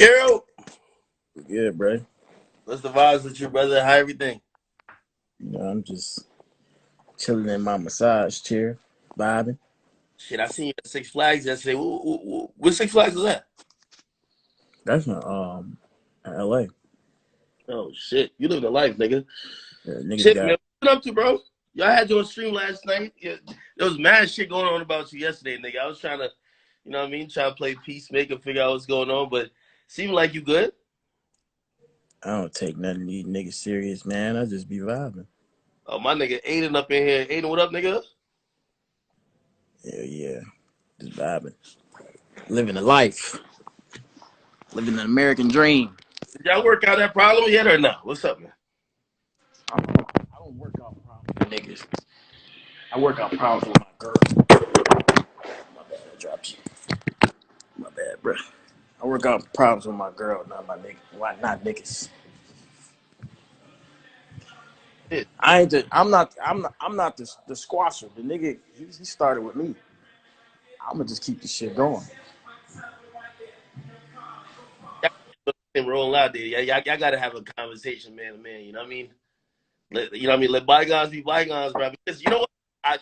Hero, Good, bro. what's the vibes with you, brother? How everything? I'm just chilling in my massage chair, vibing. Shit, I seen you at Six Flags yesterday. What Six Flags was that? That's in LA. Oh shit, you living a life, nigga. Yeah, niggas Shit, man, got. what you up to, bro? Y'all had you on stream last night. Yeah, there was mad shit going on about you yesterday, nigga. I was trying to, you know what I mean, trying to play peacemaker, figure out what's going on, but seemed like you good. I don't take none of these niggas serious, man. I just be vibing. Oh, my nigga Aiden up in here. Aiden, what up, nigga? Yeah, yeah, just vibing, living a life, living an American dream. Did y'all work out that problem yet or no? What's up, man? I don't work out problems with niggas. I work out problems with my girl. My bad, I dropped you. My bad, bro. I work out problems with my girl, not my nigga. Why not niggas? Shit. I ain't. I'm not the squasher. The nigga, he started with me. I'm gonna just keep the shit going. Y'all rolling out there. Y'all gotta have a conversation, man to man. You know what I mean? You know what I mean? Let bygones be bygones, bro. Because you know what?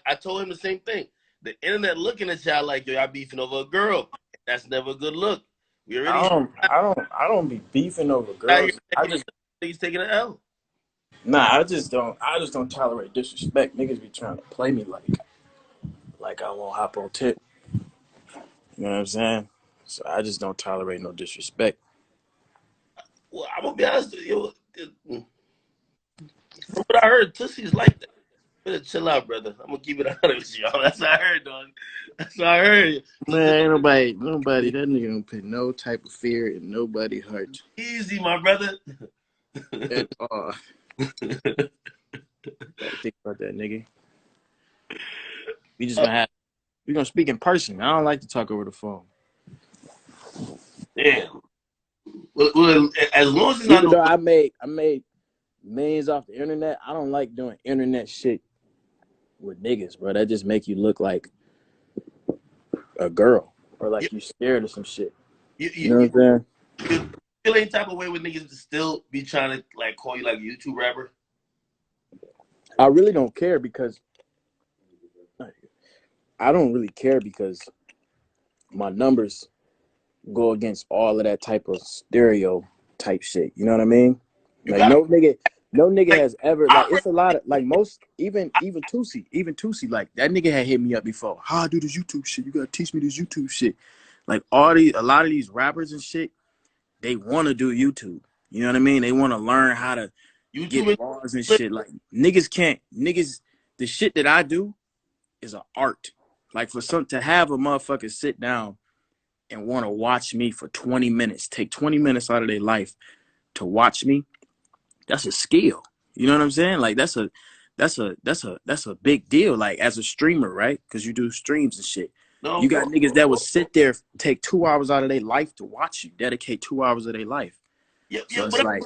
I told him the same thing. The internet looking at y'all like y'all beefing over a girl. That's never a good look. We already I don't be beefing over out here girls. I taking just he's taking an L. I just don't tolerate disrespect. Niggas be trying to play me like I won't hop on tip. You know what I'm saying? So I just don't tolerate no disrespect. Well, I'm gonna be honest with you. From what I heard, Tussie's like that. Better chill out, brother. I'm gonna keep it honest with y'all. That's what I heard, dog. That's what I heard. Man, ain't nobody. That nigga don't put no type of fear in nobody's heart Easy, my brother. at all. Gotta think about that, nigga. We just gonna have we gonna speak in person. I don't like to talk over the phone. Damn. Well, as long as it's not Even no. though I made millions off the internet, I don't like doing internet shit with niggas, bro. That just make you look like a girl or You, like you scared of some shit. you, You you, know you, what I'm saying? you feel any type of way with niggas to still be trying to like call you like a YouTube rapper? I really don't care because I don't really care because my numbers go against all of that type of stereo type shit. You know what I mean? You Like gotta no nigga like has ever like I it's a lot of like most even Tusi like that nigga had hit me up before. How I do this YouTube shit? You gotta teach me this YouTube shit. Like a lot of these rappers and shit, they want to do YouTube. You know what I mean? They want to learn how to get YouTube bars and and shit. Like niggas can't niggas. The shit that I do is an art. Like for some to have a motherfucker sit down and want to watch me for 20 minutes, take 20 minutes out of their life to watch me, that's a skill. You know what I'm saying? Like that's a big deal. Like as a streamer, right? Because you do streams and shit. no, You of got course. niggas that will sit there, take 2 hours out of their life to watch you, dedicate 2 hours of their life. Yeah, So yeah, it's but like,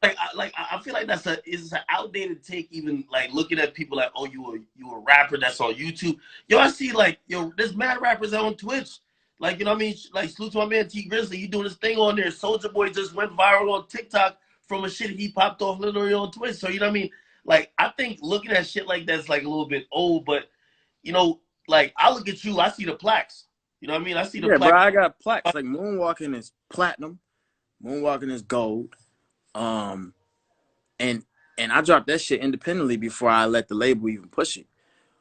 I feel like it's an outdated take. Even like looking at people like, oh, you a rapper that's on YouTube. Yo, I see like there's mad rappers on Twitch. Like you know what I mean? Like salute to my man T Grizzly. He doing this thing on there. Soldier Boy just went viral on TikTok from a shit he popped off literally on Twitch. So you know what I mean? Like I think looking at shit like that's like a little bit old, but you know, like I look at you, I see the plaques. You know what I mean? I see the yeah, bro, plaques. I got plaques. Like moonwalking is platinum, moonwalking is gold. Um, and and I dropped that shit independently before I let the label even push it.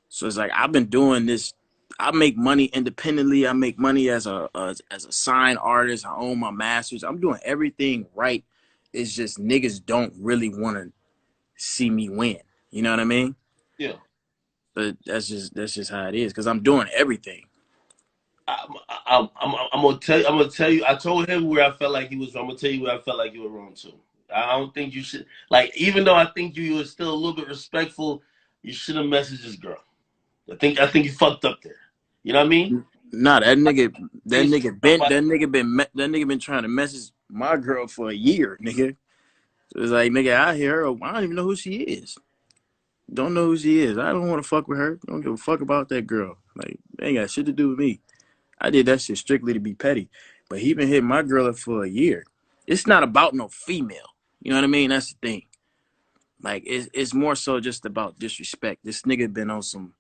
So it's like I've been doing this. I make money independently. I make money as a signed artist. I own my masters. I'm doing everything right. It's just niggas don't really want to see me win. You know what I mean? Yeah. But that's just how it is. Cause I'm doing everything. I'm gonna tell you. I'm gonna tell you. I told him where I felt like he was wrong. I'm gonna tell you where I felt like you were wrong too. I don't think you should. Like, even though I think you were still a little bit respectful, you should have messaged this girl. I think you fucked up there. You know what I mean? Nah, It's that nigga been trying to message my girl for a year, nigga. So it's like, nigga, I hear her. I don't even know who she is. Don't know who she is. I don't want to fuck with her. Don't give a fuck about that girl. Like, they ain't got shit to do with me. I did that shit strictly to be petty. But he been hitting my girl up for a year. it's not about no female. You know what I mean? That's the thing. Like it's more so just about disrespect. This nigga been on some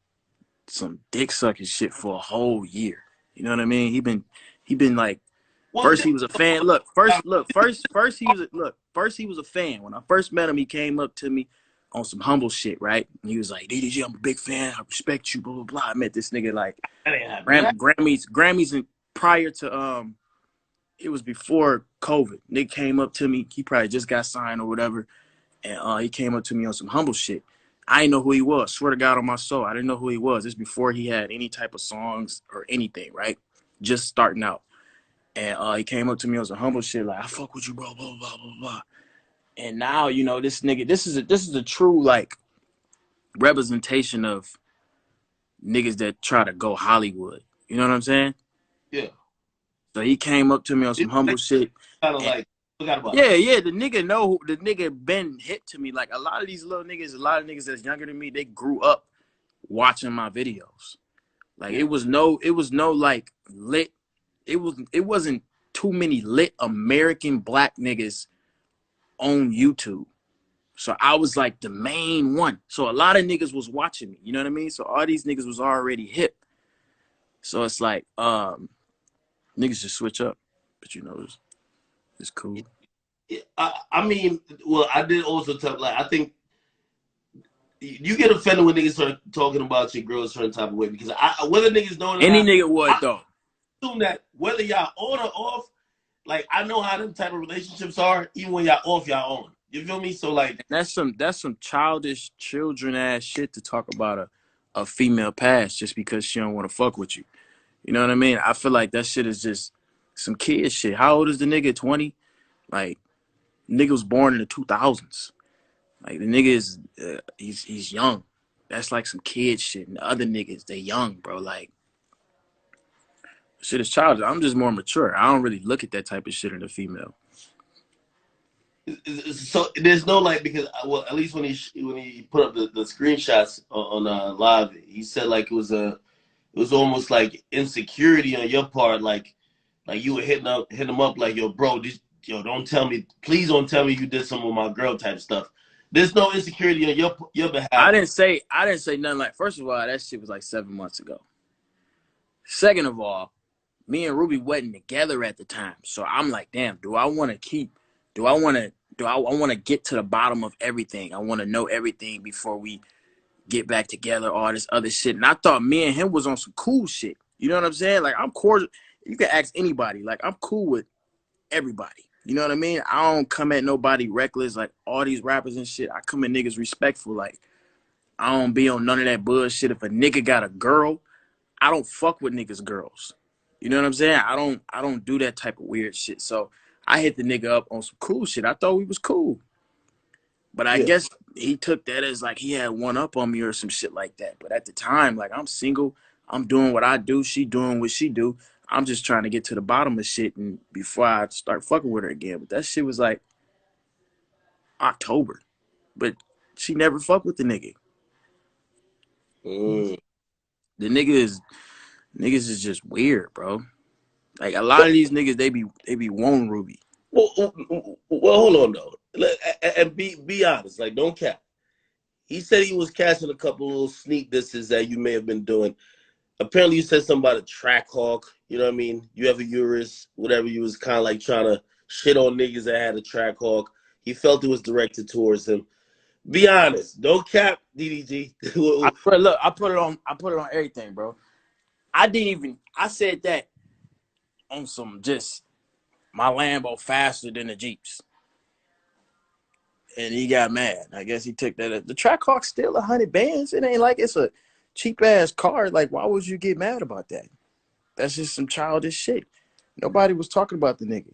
dick sucking shit for a whole year. You know what I mean? He been like, Well, first he was a fan. First he was a fan. When I first met him, he came up to me on some humble shit, right? And he was like, DDG, I'm a big fan. I respect you, blah blah blah. I met this nigga like Grammys and prior to it was before COVID. Nick came up to me. He probably just got signed or whatever. And he came up to me on some humble shit. I didn't know who he was. Swear to God on my soul, I didn't know who he was. This before he had any type of songs or anything, right? Just starting out. And he came up to me on some humble shit, like, I fuck with you, bro, blah, blah, blah, blah. And now, you know, this nigga, this is a true, like, representation of niggas that try to go Hollywood. You know what I'm saying? Yeah. So he came up to me on some humble shit. Kind of like, forgot about Yeah, the nigga been hip to me. Like a lot of these little niggas, a lot of niggas that's younger than me, they grew up watching my videos. Like it was no like lit. It wasn't too many lit American black niggas on YouTube. So I was like the main one. So a lot of niggas was watching me. You know what I mean? So all these niggas was already hip. So it's like niggas just switch up. But you know, it's cool. I mean, well, I did also tell, like, I think you get offended when niggas start talking about your girl a certain type of way because whether niggas know it or Any not, nigga would though. I assume that whether y'all on or off, like I know how them type of relationships are. Even when y'all off, y'all on. You feel me? So like that's some childish children ass shit to talk about a female past just because she don't want to fuck with you. You know what I mean? I feel like that shit is just some kid shit. How old is the nigga? 20? Like nigga was born in the 2000s. Like the nigga is he's young. That's like some kid shit. And the other niggas, they young, bro. Like shit is childish. I'm just more mature. I don't really look at that type of shit in a female. so there's no like because well at least when he put up the screenshots on live he said like it was almost like insecurity on your part like you were hitting him up like yo bro don't tell me please don't tell me you did some of my girl type stuff. There's no insecurity on your behalf. I didn't say nothing like first of all that shit was like 7 months ago. Second of all, me and Ruby wasn't together at the time. So I'm like, damn, do I want to get to the bottom of everything? I want to know everything before we get back together, all this other shit. And I thought me and him was on some cool shit. You know what I'm saying? Like, I'm cordial. You can ask anybody. Like, I'm cool with everybody. You know what I mean? I don't come at nobody reckless like all these rappers and shit. I come at niggas respectful. Like, I don't be on none of that bullshit. If a nigga got a girl, I don't fuck with niggas' girls. You know what I'm saying? I don't do that type of weird shit. So I hit the nigga up on some cool shit. I thought we was cool. But I guess he took that as like he had one up on me or some shit like that. But at the time, like I'm single. I'm doing what I do. She doing what she do. I'm just trying to get to the bottom of shit and before I start fucking with her again. But that shit was like October. But she never fucked with the nigga. The niggas is just weird, bro. Like a lot of these niggas, they be wanting Ruby. Well, hold on though, and be honest. Like, don't cap. He said he was catching a couple little sneak disses that you may have been doing. Apparently, you said something about a track hawk. You know what I mean? You have a Urus, whatever. You was kind of like trying to shit on niggas that had a track hawk. He felt it was directed towards him. Be honest. Don't cap, DDG. I put it on everything, bro. I said that on some just my Lambo faster than the Jeeps. And he got mad. I guess he took that. The Trackhawk's still 100 bands. It ain't like it's a cheap ass car. Like, why would you get mad about that? That's just some childish shit. Nobody was talking about the nigga.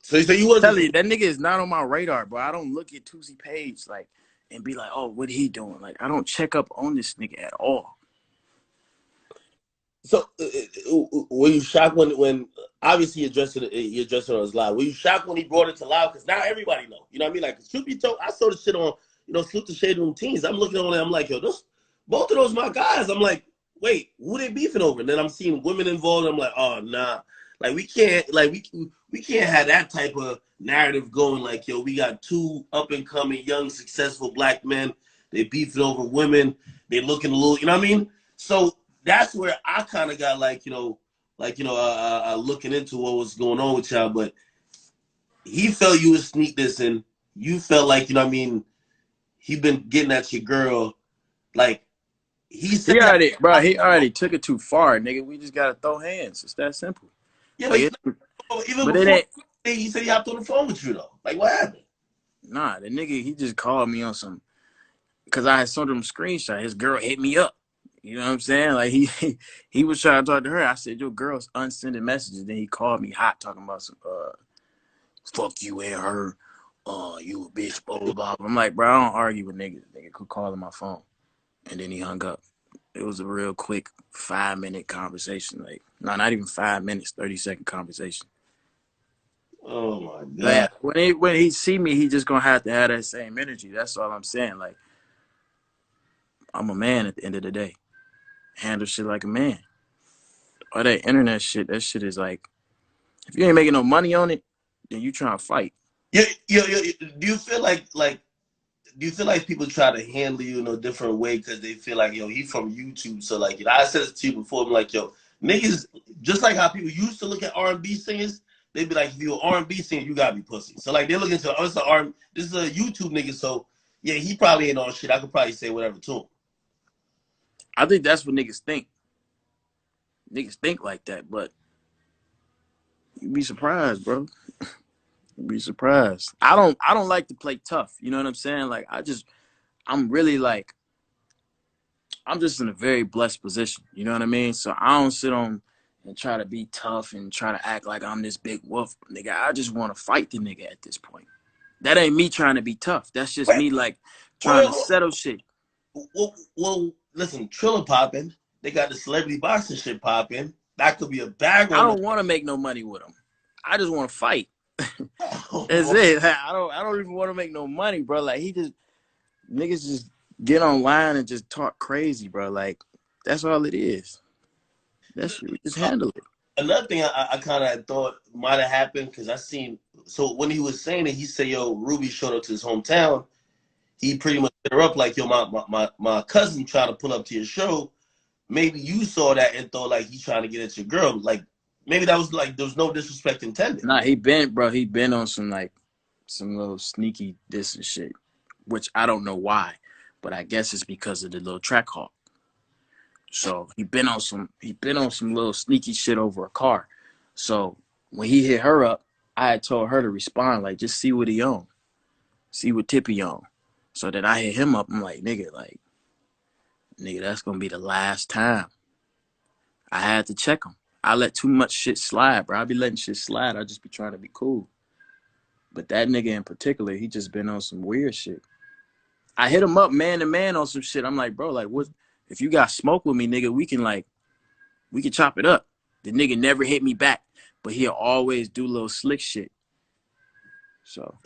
So you wasn't tell you that nigga is not on my radar, bro. I don't look at Tusi Page like and be like, oh, what he doing? Like, I don't check up on this nigga at all. So were you shocked when obviously you addressed it on his live? Were you shocked when he brought it to live? Because now everybody know. You know what I mean? Like, truth be told, I saw the shit on, Salute the Shade Room Teens. I'm looking on it, I'm like, yo, both of those my guys. I'm like, wait, who they beefing over? And then I'm seeing women involved. I'm like, oh, nah. Like we can't have that type of narrative going. Like yo, we got two up and coming young successful black men. They beefing over women. They looking a little, you know what I mean? So that's where I kind of got looking into what was going on with y'all. But he felt you was sneak this, and you felt like you know what I mean. He been getting at your girl, like he said. He already took it too far, nigga. We just gotta throw hands. It's that simple. Yeah, like, but even before he said he hopped on the phone with you though. Like what happened? Nah, the nigga he just called me on some because I had sent him a screenshot. His girl hit me up. You know what I'm saying? Like he was trying to talk to her. I said, your girl's unsending messages. Then he called me hot talking about some fuck you and her. You a bitch, blah, blah, blah. I'm like, bro, I don't argue with niggas. Nigga could call on my phone. And then he hung up. It was a real quick 5-minute conversation. Like, no, not even 5 minutes, 30-second conversation. Oh my god! Like, when he see me, he just gonna have to have that same energy. That's all I'm saying. Like, I'm a man at the end of the day. Handle shit like a man. All that internet shit, that shit is like, if you ain't making no money on it, then you trying to fight. Do you feel like people try to handle you in a different way because they feel like, yo, he from YouTube, so like, you know, I said this to you before, I'm like, yo, niggas, just like how people used to look at R&B singers, they'd be like, if you're an R&B singer, you gotta be pussy. So like, they're looking to, this is a YouTube nigga, so yeah, he probably ain't on shit. I could probably say whatever to him. I think that's what niggas think. Niggas think like that, but you'd be surprised, bro. You'd be surprised. I don't like to play tough. You know what I'm saying? Like, I'm really like, I'm just in a very blessed position. You know what I mean? So I don't sit on and try to be tough and try to act like I'm this big wolf, nigga. I just want to fight the nigga at this point. That ain't me trying to be tough. That's just me like trying to settle shit. Well, listen, Triller popping. They got the celebrity boxing shit popping. That could be a bag. I don't want to make no money with them. I just want to fight. That's it. I don't even want to make no money, bro. Like niggas just get online and just talk crazy, bro. Like that's all it is. That's just handle it. Another thing I kind of thought might have happened because I seen so when he was saying it, he said, "Yo, Ruby showed up to his hometown." He pretty much hit her up like, "Yo, my cousin tried to pull up to your show. Maybe you saw that and thought like he's trying to get at your girl. Like maybe that was like there was no disrespect intended." Nah, he been on some little sneaky diss and shit, which I don't know why, but I guess it's because of the little track hawk. So he been on some little sneaky shit over a car. So when he hit her up, I had told her to respond like, just see what he on, see what tip he on. So that I hit him up, I'm like, nigga, that's gonna be the last time. I had to check him. I let too much shit slide, bro. I be letting shit slide. I just be trying to be cool. But that nigga in particular, he just been on some weird shit. I hit him up man to man on some shit. I'm like, bro, like, what? If you got smoke with me, nigga, we can chop it up. The nigga never hit me back, but he'll always do little slick shit. So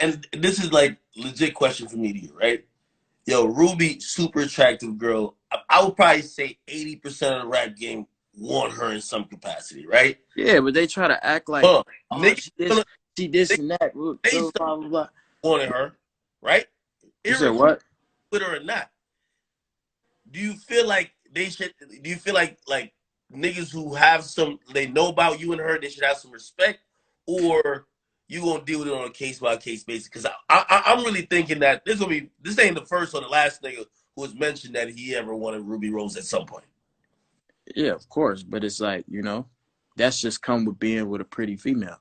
and this is like legit question for me to you, right? Yo, Ruby, super attractive girl. I would probably say 80% of the rap game want her in some capacity, right? Yeah, but they try to act like she this and that. They blah, blah, blah. Wanting her, right? You said what? With her or not. Do you feel like they should? Do you feel like niggas who have they know about you and her, they should have some respect, or you gonna deal with it on a case by case basis? Because I'm really thinking that this ain't the first or the last nigga who has mentioned that he ever wanted Ruby Rose at some point. Yeah, of course, but it's like, you know, that's just come with being with a pretty female.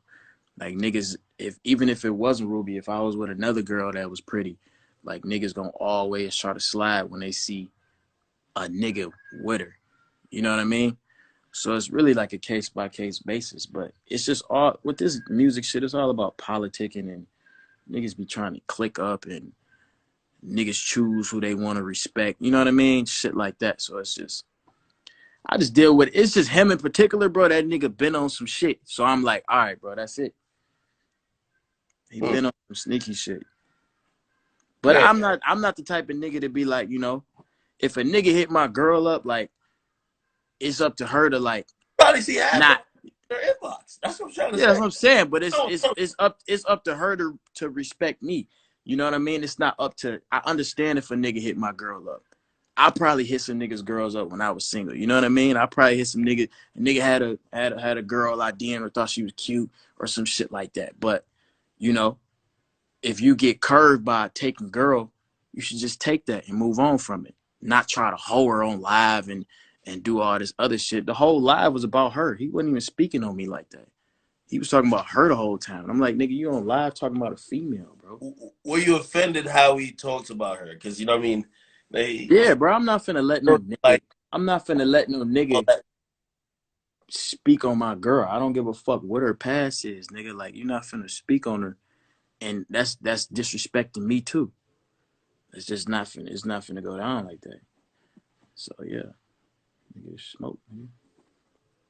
Like niggas, even if it wasn't Ruby, if I was with another girl that was pretty, like niggas gonna always try to slide when they see a nigga with her. You know what I mean? So it's really like a case by case basis, but it's just all with this music shit. It's all about politicking and niggas be trying to click up and niggas choose who they want to respect. You know what I mean? Shit like that. So I just deal with it. It's just him in particular, bro. That nigga been on some shit. So I'm like, all right, bro, that's it. He been on some sneaky shit. But yeah. I'm not the type of nigga to be like, you know, if a nigga hit my girl up, like, it's up to her to like probably see her inbox. That's what I'm trying to Yeah, say. that's what I'm saying. But No, no. it's up to her to respect me. You know what I mean? It's not up to. I understand if a nigga hit my girl up. I probably hit some niggas girls up when I was single. You know what I mean? I probably hit some nigga. A nigga had a girl I DM'd or thought she was cute or some shit like that. But you know, if you get curved by taking girl, you should just take that and move on from it. Not try to hoe her on live and do all this other shit. The whole live was about her. He wasn't even speaking on me like that. He was talking about her the whole time. I'm like, nigga, you on live talking about a female, bro. Were you offended how he talks about her? Because you know what I mean. Yeah, bro. I'm not finna let no nigga. Like I'm not finna let no all nigga that. speak on my girl. I don't give a fuck what her past is, nigga. Like, you're not finna speak on her, and that's disrespecting me too. It's just not finna. It's not finna go down like that. So yeah, nigga, smoke. Nigga.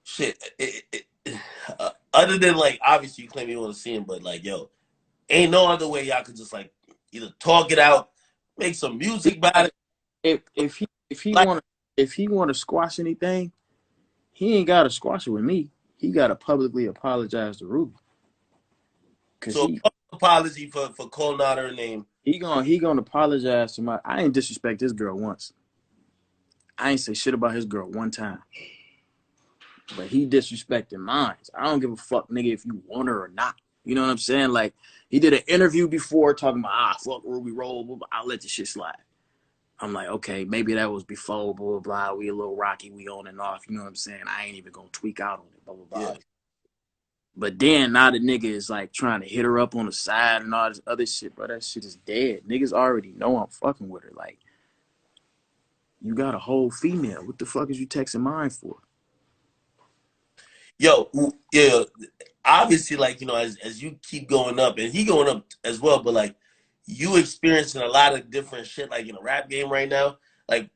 Shit. Other than like, obviously you claim you want to see him, but like, yo, ain't no other way y'all could just like either talk it out, make some music about it. If Like, he wanna squash anything, he ain't gotta squash it with me. He gotta publicly apologize to Ruby, cause so apology for calling out her name. he gonna apologize to my. I ain't disrespect this girl once. I ain't say shit about his girl one time. But he disrespecting mine. I don't give a fuck, nigga, if you want her or not. You know what I'm saying? Like, he did an interview before talking about, fuck Ruby Roll, I'll let the shit slide. I'm like, okay, maybe that was before, blah, blah, blah. We a little rocky, we on and off. You know what I'm saying? I ain't even gonna tweak out on it, blah, blah, blah. Yeah. But then now the nigga is like trying to hit her up on the side and all this other shit, bro. That shit is dead. Niggas already know I'm fucking with her. Like, you got a whole female. What the fuck is you texting mine for? Yo, yeah. Obviously, like you know, as you keep going up, and he going up as well, but like you experiencing a lot of different shit, like in a rap game right now. Like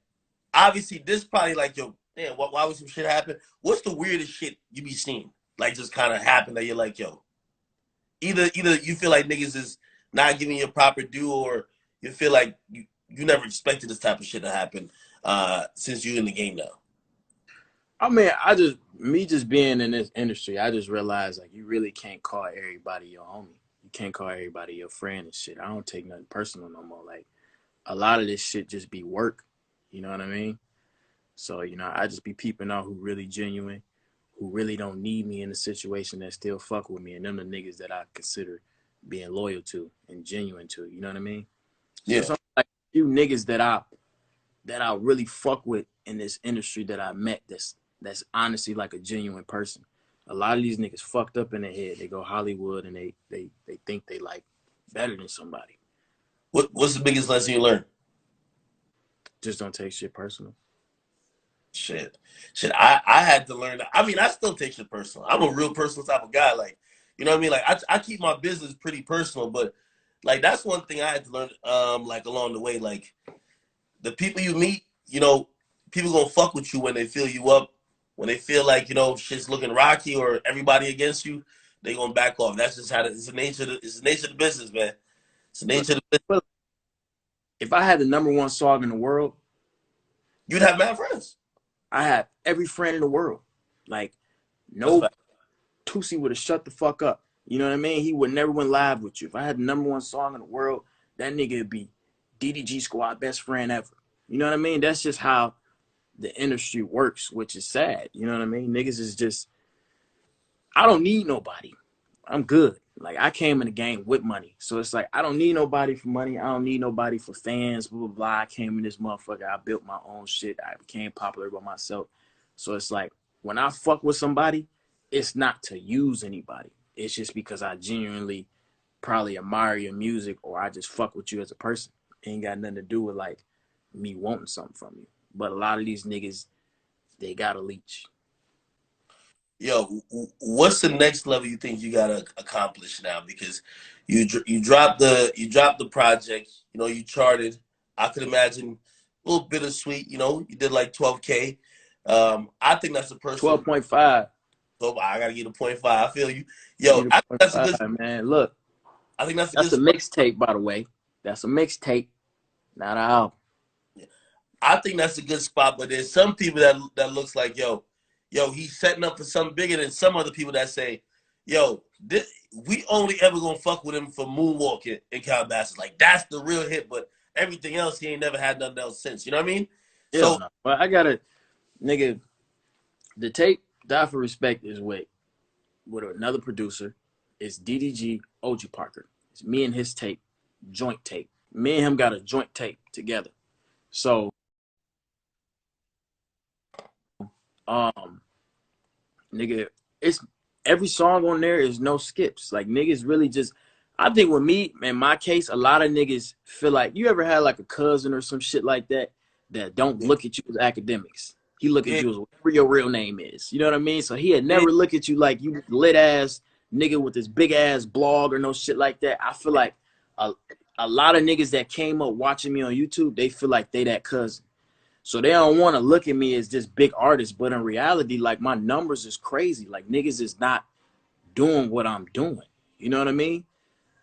obviously, this probably like yo, man, why would some shit happen? What's the weirdest shit you be seeing? Like just kind of happen that you're like, yo, either you feel like niggas is not giving you a proper due, or you feel like you never expected this type of shit to happen since you in the game now. I mean, me just being in this industry, I just realized like you really can't call everybody your homie. You can't call everybody your friend and shit. I don't take nothing personal no more. Like a lot of this shit just be work. You know what I mean? So, you know, I just be peeping out who really genuine, who really don't need me in a situation that still fuck with me. And them the niggas that I consider being loyal to and genuine to. You know what I mean? So Yeah. it's like a few niggas that I really fuck with in this industry that I met that's honestly like a genuine person. A lot of these niggas fucked up in their head. They go Hollywood and they think they like better than somebody. What's the biggest lesson you learned? Just don't take shit personal. Shit. I had to learn that. I mean, I still take shit personal. I'm a real personal type of guy. Like, you know what I mean? Like, I keep my business pretty personal, but like that's one thing I had to learn. Like along the way, like the people you meet, you know, people gonna fuck with you when they feel you up, when they feel like you know shit's looking rocky or everybody against you, they gonna back off. That's just how it's the nature. It's the nature of the business, man. It's the But, nature of the business. but if I had the number one song in the world, You'd have mad friends. I have every friend in the world. Like, That's no fact. Tusi would have shut the fuck up. You know what I mean? He would never went live with you. If I had the number one song in the world, that nigga would be DDG Squad best friend ever. You know what I mean? That's just how the industry works, which is sad. You know what I mean? Niggas is just, I don't need nobody. I'm good. Like I came in the game with money. So it's like I don't need nobody for money. I don't need nobody for fans, blah, blah, blah. I came in this motherfucker. I built my own shit. I became popular by myself. So it's like when I fuck with somebody, it's not to use anybody. It's just because I genuinely probably admire your music or I just fuck with you as a person. It ain't got nothing to do with like me wanting something from you. But a lot of these niggas, they got a leech. Yo, what's the next level you think you gotta accomplish now? Because you dropped the project. You know, you charted. I could imagine a little bittersweet. You know, you did like 12K. I think that's a personal. 12.5. So I gotta get a point five. I feel you. Give Yo, me I think the that's a point good. five, man. Look, I think that's a that's good a spot. mixtape, by the way. That's a mixtape, not an album. I think that's a good spot. But there's some people that looks like yo. yo, he's setting up for something bigger than some other people that say, yo, we only ever gonna fuck with him for moonwalking in Calabasas. Like that's the real hit, but everything else he ain't never had nothing else since. You know what I mean? Hell So no. But I gotta, nigga, the tape Die for Respect is with another producer. It's DDG OG Parker. It's me and his tape, joint tape. Me and him got a joint tape together. So nigga, it's every song on there is no skips. Like niggas really just I think with me, in my case, a lot of niggas feel like you ever had like a cousin or some shit like that that don't look at you as academics. He look at you as whatever your real name is. You know what I mean? So he had never look at you like you lit ass nigga with this big ass blog or no shit like that. I feel like a lot of niggas that came up watching me on YouTube, they feel like they that cousin. So they don't want to look at me as this big artist, but in reality, like my numbers is crazy. Like niggas is not doing what I'm doing. You know what I mean?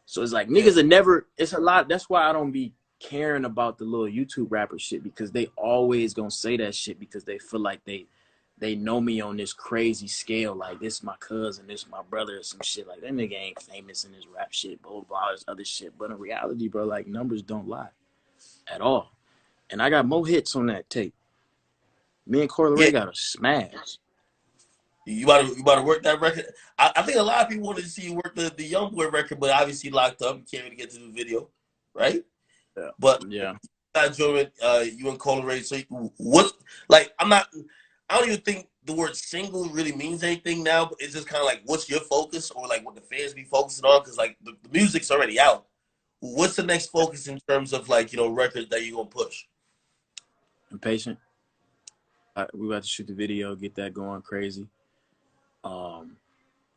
So it's like niggas are never, it's a lot. That's why I don't be caring about the little YouTube rapper shit, because they always gonna say that shit because they feel like they know me on this crazy scale. Like this my cousin, this my brother or some shit. Like that nigga ain't famous in this rap shit, blah, blah, blah, this other shit. But in reality, bro, like numbers don't lie at all. And I got more hits on that tape. Me and Corey Ray got a smash. You about to work that record. I think a lot of people wanted to see you work the YoungBoy record, but obviously locked up. You can't really get to the video, right? Yeah. But yeah, enjoying you and Corey Ray. So what? Like I don't even think the word single really means anything now. But it's just kind of like, what's your focus, or like what the fans be focusing on? Because like the music's already out. What's the next focus in terms of like records that you're gonna push? Impatient. We about to shoot the video, get that going crazy.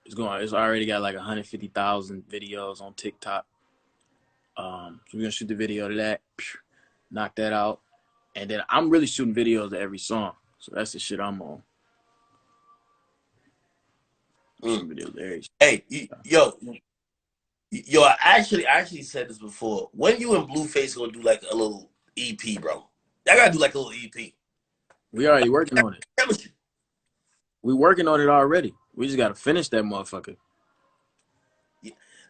It's already got like 150,000 videos on TikTok. So we're gonna shoot the video to that, knock that out, and then I'm really shooting videos to every song. So that's the shit I'm on. Videos to every hey, yo, I actually said this before. When you and Blueface gonna do like a little EP, bro? I gotta do like a little EP. We already working on it. We working on it already. We just gotta finish that motherfucker.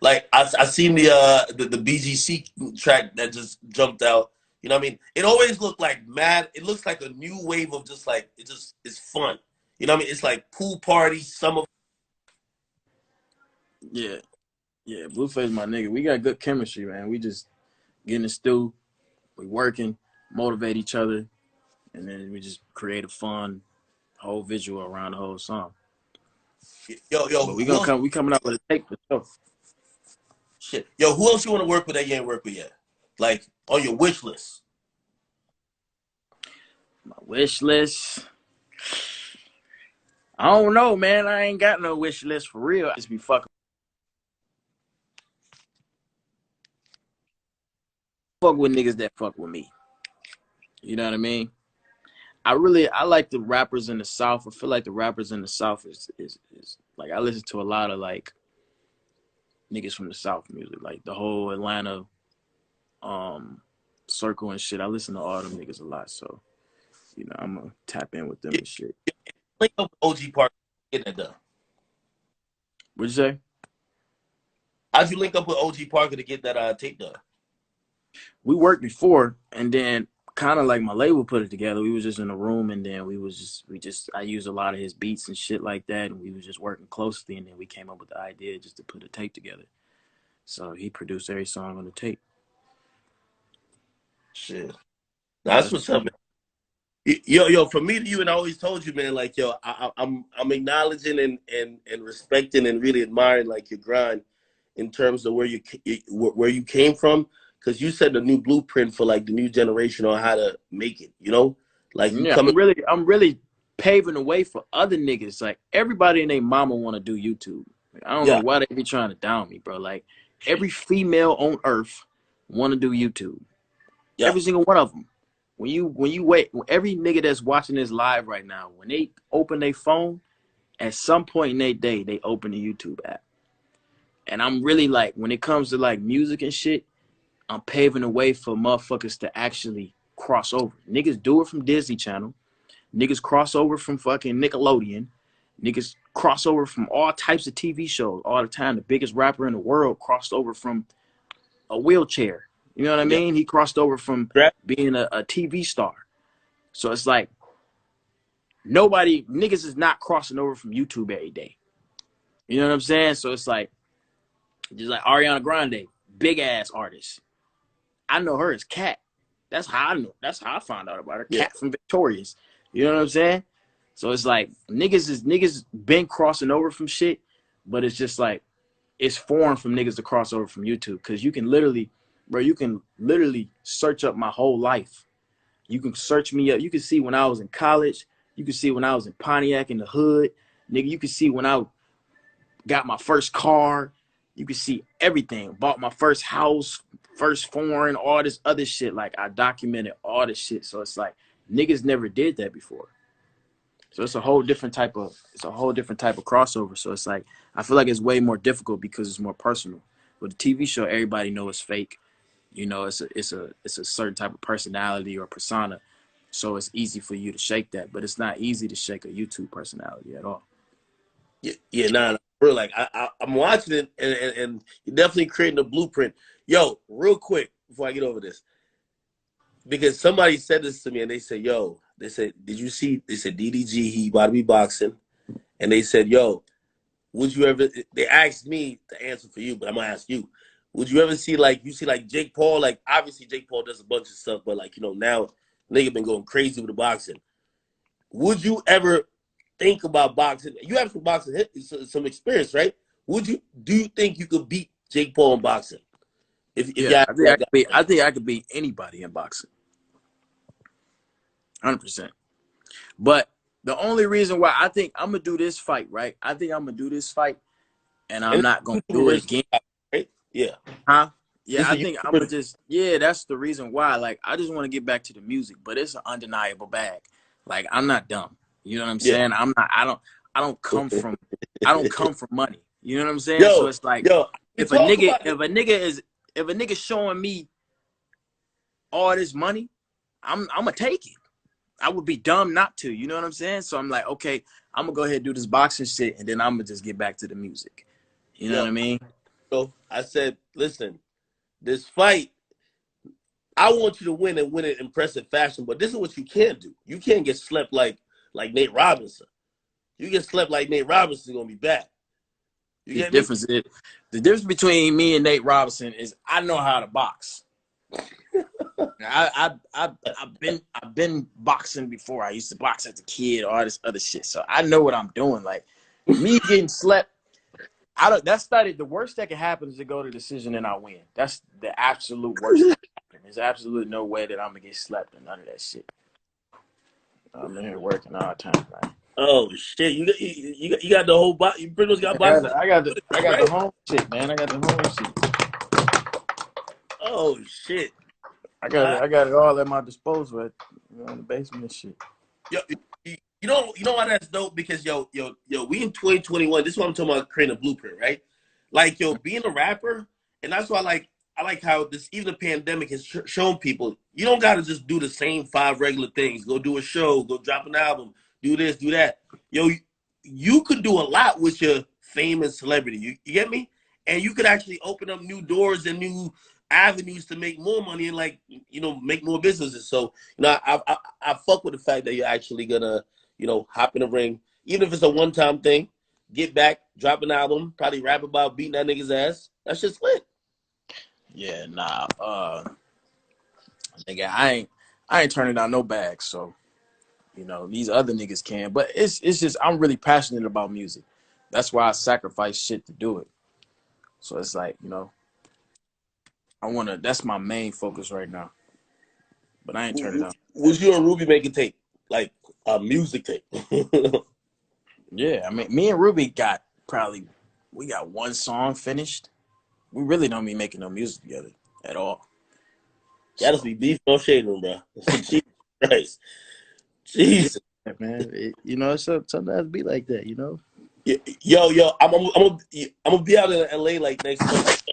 Like I seen the BGC track that just jumped out. You know what I mean? It always looked like mad. It looks like a new wave of just like it's fun. You know what I mean? It's like pool party, summer. Yeah, Blueface, my nigga. We got good chemistry, man. We just getting the stew. We working, motivate each other, and then we just create a fun whole visual around the whole song. Yo, but we coming out with a tape for sure. Shit. Yo, who else you want to work with that you ain't worked with yet? Like on your wish list? My wish list? I don't know, man. I ain't got no wish list for real. I just be fucking. Fuck with niggas that fuck with me. You know what I mean? I like the rappers in the South. I feel like the rappers in the South is like, I listen to a lot of like niggas from the South music, like the whole Atlanta circle and shit. I listen to all them niggas a lot, so I'm gonna tap in with them and shit. Link up with OG Parker, get that done. What'd you say? How'd you link up with OG Parker to get that tape done? We worked before, and then kind of like my label put it together. We was just in a room, and then I used a lot of his beats and shit like that, and we was just working closely, and then we came up with the idea just to put a tape together. So he produced every song on the tape. Shit, that's what's up, man. Yo, from me to you, and I always told you, man, like, yo, I'm acknowledging and respecting and really admiring like your grind in terms of where you came from. Because you set a new blueprint for like the new generation on how to make it, like I'm really paving the way for other niggas. Like everybody and their mama want to do YouTube. Like, I don't know why they be trying to down me, bro. Like every female on earth want to do YouTube. Every single one of them. When you wait, every nigga that's watching this live right now, when they open their phone, at some point in their day, they open the YouTube app. And I'm really like, when it comes to like music and shit, I'm paving the way for motherfuckers to actually cross over. Niggas do it from Disney Channel. Niggas cross over from fucking Nickelodeon. Niggas cross over from all types of TV shows all the time. The biggest rapper in the world crossed over from a wheelchair. You know what I mean? He crossed over from being a TV star. So it's like niggas is not crossing over from YouTube every day. You know what I'm saying? So it's like, just like Ariana Grande, big ass artist. I know her as Cat. That's how I know. That's how I found out about her. Cat from Victorious. You know what I'm saying? So it's like niggas been crossing over from shit, but it's just like it's foreign from niggas to cross over from YouTube, because you can literally search up my whole life. You can search me up. You can see when I was in college. You can see when I was in Pontiac in the hood. Nigga, you can see when I got my first car. You can see everything. Bought my first house, first foreign, all this other shit. Like, I documented all this shit. So it's like niggas never did that before. So it's a whole different type of crossover. So it's like, I feel like it's way more difficult because it's more personal. With the TV show, everybody knows it's fake. You know, it's a certain type of personality or persona. So it's easy for you to shake that, but it's not easy to shake a YouTube personality at all. Nah, bro. Like I'm watching it, and you're definitely creating a blueprint. Yo, real quick before I get over this, because somebody said this to me, and they said, did you see? They said DDG, he about to be boxing, and they said, yo, would you ever? They asked me to answer for you, but I'm gonna ask you. Would you ever see like Jake Paul? Like, obviously Jake Paul does a bunch of stuff, but like, you know, now nigga been going crazy with the boxing. Would you ever think about boxing? You have some boxing some experience, right? Do you think you could beat Jake Paul in boxing? I think I could beat anybody in boxing. 100%. But the only reason why I think I'm gonna do this fight, right? I think I'm gonna do this fight, and I'm not gonna do it again. Right? Yeah. Huh? Yeah, I think I'm gonna just. Yeah, that's the reason why. Like, I just want to get back to the music, but it's an undeniable bag. Like, I'm not dumb. You know what I'm saying? I'm not. I don't come from money. You know what I'm saying? So it's like, if a nigga showing me all this money, I'm gonna take it. I would be dumb not to. You know what I'm saying? So I'm like, okay, I'm gonna go ahead and do this boxing shit, and then I'm gonna just get back to the music. You know what I mean? So I said, listen, this fight, I want you to win and win in impressive fashion, but this is what you can't do. You can't get slept like Nate Robinson. You get slept like Nate Robinson, gonna be bad. The difference between me and Nate Robinson is I know how to box. I've been boxing before. I used to box as a kid, all this other shit. So I know what I'm doing. Like, me getting slept, the worst that can happen is to go to decision and I win. That's the absolute worst that can happen. There's absolutely no way that I'm gonna get slept or none of that shit. I'm in here working all the time, man. Oh shit! You got the whole box. You pretty much got boxing. I got the home shit, man. I got the home shit. Oh shit! I got it all at my disposal in the basement and shit. Yo, you know why that's dope? Because yo, we in 2021. This is what I'm talking about, creating a blueprint, right? Like, yo, being a rapper, and that's why I like how this, even the pandemic has shown people, you don't got to just do the same 5 regular things. Go do a show, go drop an album, do this, do that. Yo, you could do a lot with your fame and celebrity. You get me? And you could actually open up new doors and new avenues to make more money and, like, you know, make more businesses. So, you know, I fuck with the fact that you're actually gonna, you know, hop in the ring, even if it's a one-time thing, get back, drop an album, probably rap about beating that nigga's ass. That's just lit. Yeah, nah. Nigga, I ain't turning down no bags, so you know, these other niggas can. But it's just, I'm really passionate about music. That's why I sacrifice shit to do it. So it's like, you know, that's my main focus right now. But I ain't turning down. Was you and Ruby make a tape? Like a music tape? Yeah, I mean, me and Ruby we got one song finished. We really don't be making no music together at all. That just be beef, no shade room, bro. Jesus Christ. Jesus. Yeah, man. You know, sometimes be like that, you know? Yo, I'm gonna be out in LA like next month.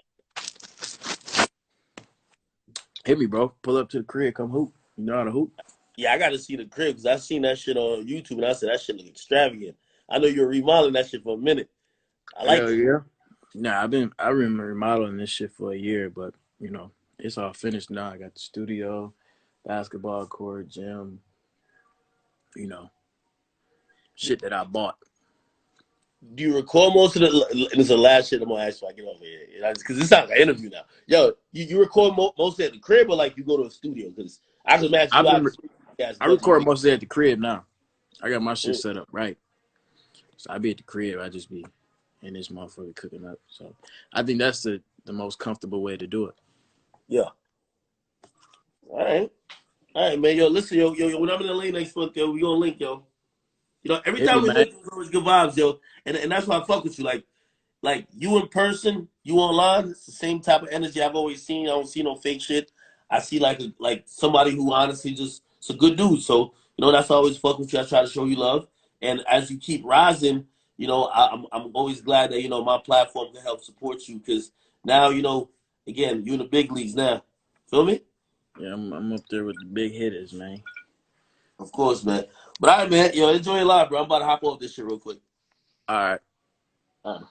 Hit me, bro. Pull up to the crib, come hoop. You know how to hoop? Yeah, I got to see the crib because I seen that shit on YouTube and I said that shit look extravagant. I know you're remodeling that shit for a minute. I like Hell it. yeah. Nah, I've been remodeling this shit for a year, but you know, it's all finished now. I got the studio, basketball court, gym, you know, shit that I bought. Do you record most of the? This is the last shit I'm gonna ask you. I get over here because this sounds like an interview now. Yo, you record most at the crib or like you go to a studio? Because I can imagine I've you been obviously as I much as you record can. mostly at the crib now. I got my shit Mm, set up right, so I be at the crib. I just be in this motherfucker cooking up. So I think that's the most comfortable way to do it. yeah. All right, man. Yo, listen, yo. When I'm in LA next month, yo, we gonna link, yo. You know, every Hit me, time we man. link, it's always good vibes, yo. And that's why I fuck with you. Like you in person, you online, it's the same type of energy I've always seen. I don't see no fake shit. I see like somebody who honestly just it's a good dude. So you know that's why I always fuck with you. I try to show you love, and as you keep rising, you know I'm always glad that you know my platform can help support you because now you know again you in the big leagues now. Feel me? Yeah, I'm up there with the big hitters, man. Of course, man. But all right, man. Yo, enjoy your life, bro. I'm about to hop off this shit real quick. All right. All right.